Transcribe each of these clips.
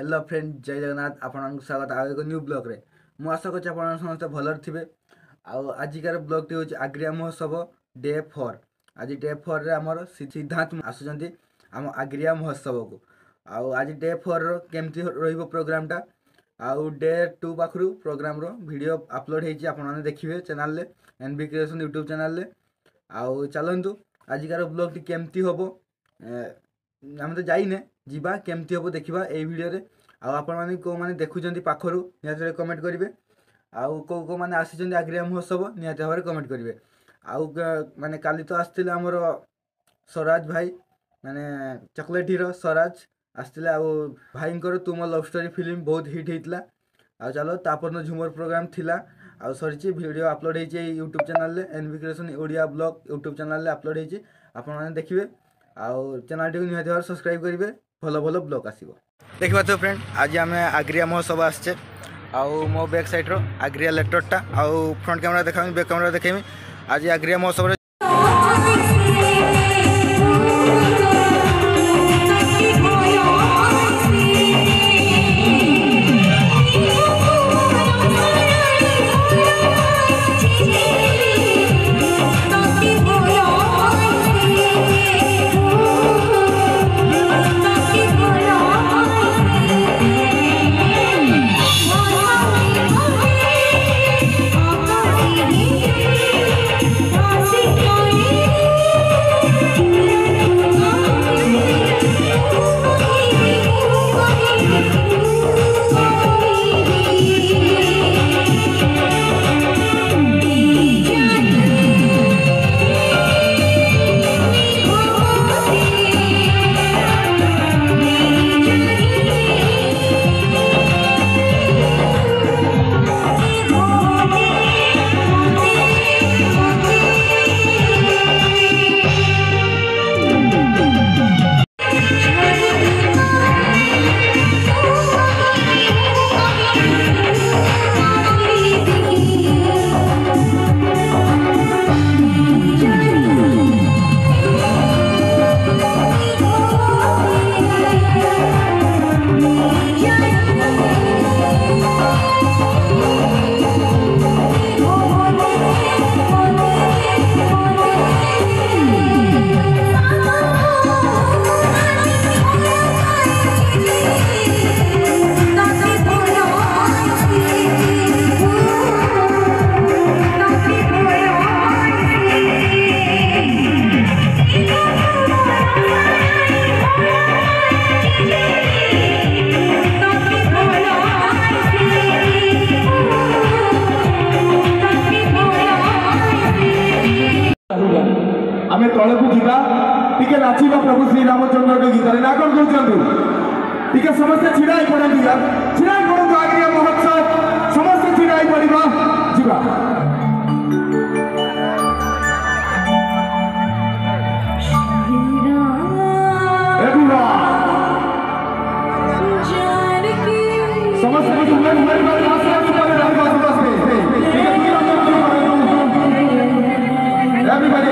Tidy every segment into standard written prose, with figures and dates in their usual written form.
Hello friend जय जगन्नाथ आपन स्वागत आउ एक न्यू ब्लॉग रे मु आशा करछि आपन समस्त भलर थिबे। आजिकार ब्लॉग टी होछि आग्रिया महोत्सव डे 4। आज डे 4 रे हमर सिद्धांत आसुचंती हम आग्रिया महोत्सव को। आज डे 4 रो केमती रहिबो प्रोग्राम टा आउ डे 2 पाखरु प्रोग्राम रो वीडियो अपलोड हेछि आपन माने देखिबे चैनल ले एनबी क्रिएशन यूट्यूब चैनल ले। आउ चलंतु आजिकार ब्लॉग टी केमती होबो हम तो जाइने जीवा केमती हम देखा ये भिडियो आपण मैंने कौ मैंने देखुं पाखर निहत कमेंट करेंगे आउ कौ मैंने आसी आग्रिया महोत्सव निहत भाव कमेंट करेंगे आउ माने काली तो आसते आमर स्वराज भाई माने चॉकलेट हीरो स्वराज आसते आउ भाई तुम लव स्टोरी फिल्म बहुत हिट होता आ चलो तापर झुमर प्रोग्राम थिला आउ सरी वीडियो अपलोड होती यूट्यूब चैनल एनबी क्रिएशन ओडिया ब्लॉग यूट्यूब चैनल अपलोड होती आपण मैंने देखिए आउ चैनल टी निहत भाव सब्सक्राइब करेंगे भल भल ब्लॉग आसो देखा तो फ्रेंड आज आम आग्रिया महोत्सव आसचे आउ मो बैक साइड रो आग्रिया लेटरटा आउ फ्रंट कैमरा देखा बैक कैमरा देखेमी आज आग्रिया महोत्सव आमे तले को जीवा टिके नाचिबा प्रभु श्री रामचंद्र के गीत ना कोन कहउछंतु टिके समस्त छिड़ाई पड़न दिया छिड़ाई पड़न आग्रिया महोत्सव समस्त छिड़ाई पड़िबा जीवा समस्त को उम्र भाषा सुपर रहबा समस्त टिके everybody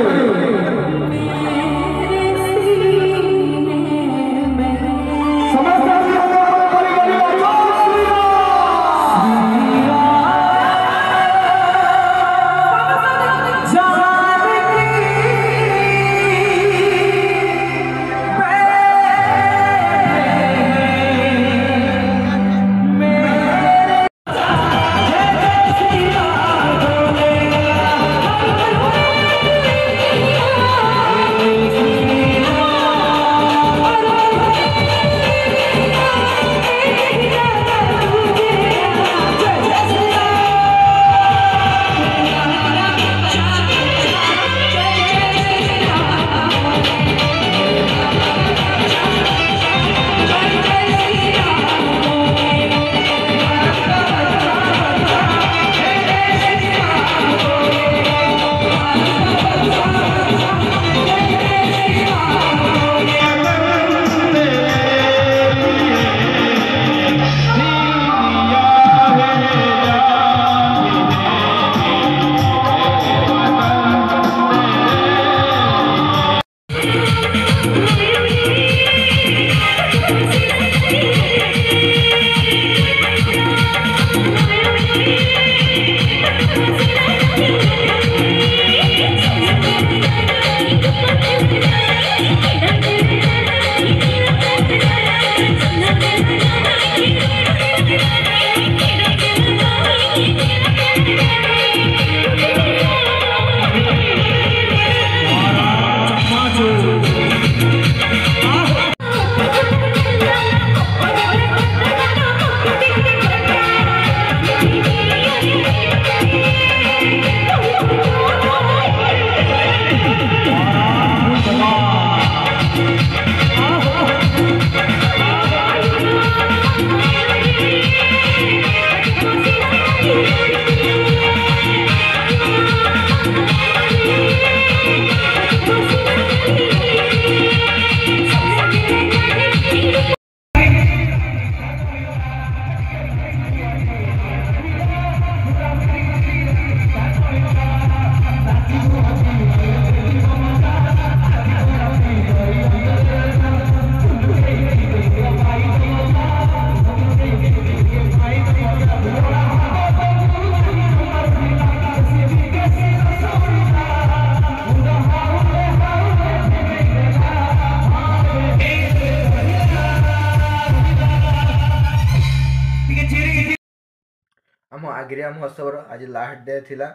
ଆଗ୍ରିଆ ମହୋତ୍ସବର ଆଜି ଲାଷ୍ଟ ଡେ ଥିଲା।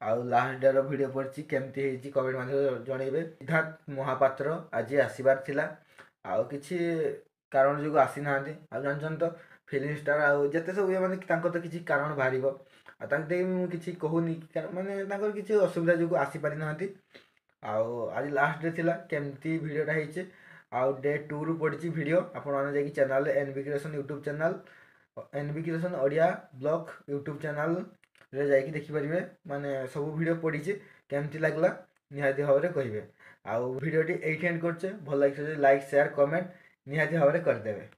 ଆଉ ଲାଷ୍ଟ ଡେର ଭିଡ଼ିଓ ପଡ଼ିଛି, କେମିତି ହେଇଛି କମେଣ୍ଟ ମାଧ୍ୟମରେ ଜଣେଇବେ। ସିଦ୍ଧାର୍ଥ ମହାପାତ୍ର ଆଜି ଆସିବାର ଥିଲା, ଆଉ କିଛି କାରଣ ଯୋଗୁଁ ଆସିନାହାନ୍ତି। ଆଉ ଜାଣିଛନ୍ତି ତ ଫିଲ୍ମ ଷ୍ଟାର ଆଉ ଯେତେ ସବୁ ମାନେ ତାଙ୍କର ତ କିଛି କାରଣ ବାହାରିବ, ଆଉ ତାଙ୍କ ଦେଇ ମୁଁ କିଛି କହୁନି, ମାନେ ତାଙ୍କର କିଛି ଅସୁବିଧା ଯୋଗୁଁ ଆସିପାରିନାହାନ୍ତି। ଆଉ ଆଜି ଲାଷ୍ଟ ଡେ ଥିଲା, କେମିତି ଭିଡ଼ିଓଟା ହେଇଛି। ଆଉ ଡେ 2ରୁ ପଡ଼ିଛି ଭିଡ଼ିଓ, ଆପଣମାନେ ଯାଇକି channel NB creation YouTube channel, NB creation Odia blog YouTube ଚ୍ୟାନେଲ୍ରେ ଯାଇକି ଦେଖିପାରିବେ। ମାନେ ସବୁ ଭିଡ଼ିଓ ପଡ଼ିଛି, କେମିତି ଲାଗିଲା ନିହାତି ଭାବରେ କହିବେ। ଆଉ ଭିଡ଼ିଓଟି ଏଇଠି ଏଣ୍ଡ କରୁଛେ। ଭଲ ଲାଗିছে ଯଦି ଲାଇକ୍ ସେୟାର କମେଣ୍ଟ ନିହାତି ଭାବରେ କରିଦେବେ।